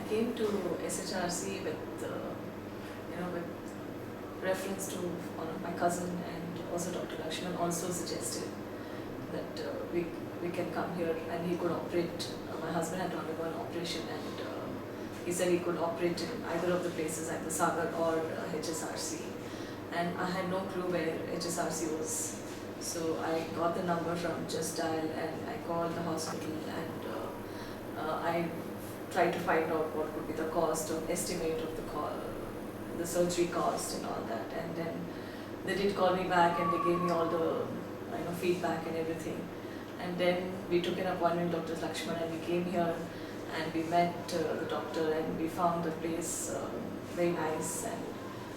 came to SHRC with reference to one of my cousin, and also Dr. Lakshman also suggested that we can come here and he could operate. My husband had to undergo an operation, and he said he could operate in either of the places, either Sagar or HSRC. And I had no clue where HSRC was. So I got the number from Just Dial, and I called the hospital, and I tried to find out what would be the cost or estimate of the surgery cost and all that. And then they did call me back, and they gave me all the feedback and everything. And then we took an appointment with Dr. Lakshman, and we came here and we met the doctor, and we found the place very nice, and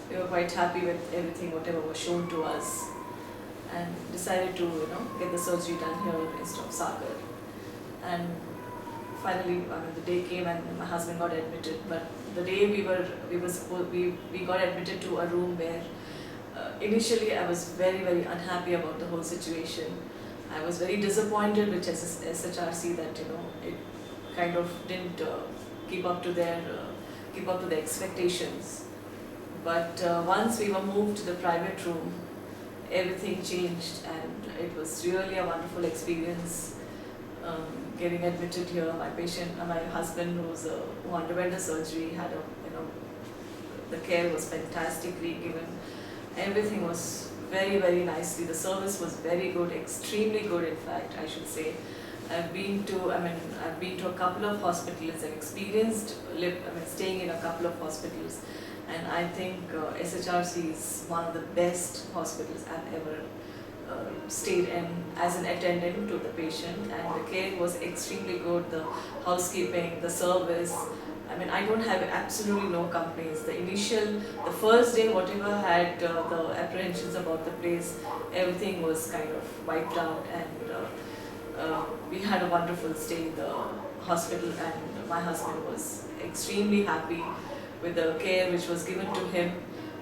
we were quite happy with everything, whatever was shown to us, and decided to get the surgery done here instead of Sagar. And finally, the day came and my husband got admitted. But the day we got admitted to a room where initially I was very, very unhappy about the whole situation. I was very disappointed with SHRC that it kind of didn't keep up to the expectations. But once we were moved to the private room, everything changed, and it was really a wonderful experience. Getting admitted here, my husband who underwent the surgery had the care was fantastically given. Everything was very, very nicely. The service was very good, extremely good, in fact, I should say. I've been to a couple of hospitals and experienced staying in a couple of hospitals, and I think SHRC is one of the best hospitals I've ever stayed in as an attendant to the patient, and the care was extremely good. The housekeeping, the service, I don't have absolutely no complaints. The first day, whatever had the apprehensions about the place, everything was kind of wiped out, and we had a wonderful stay in the hospital, and my husband was extremely happy with the care which was given to him.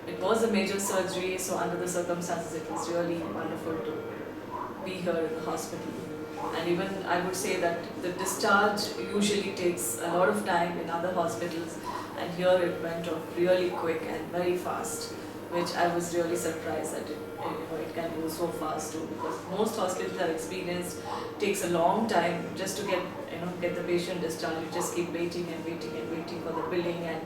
It was a major surgery, so under the circumstances it was really wonderful to be here in the hospital. And even I would say that the discharge usually takes a lot of time in other hospitals, and here it went off really quick and very fast, which I was really surprised that it can go so fast too, because most hospitals are experienced, takes a long time just to get the patient discharged. You just keep waiting and waiting and waiting for the billing and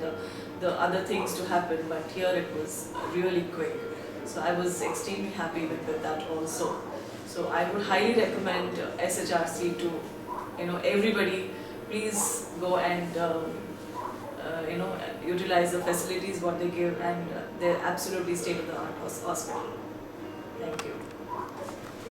the other things to happen, but here it was really quick. So I was extremely happy with that also. So I would highly recommend SHRC to everybody. Please go and utilize the facilities what they give, and they're absolutely state-of-the-art hospital. Thank you.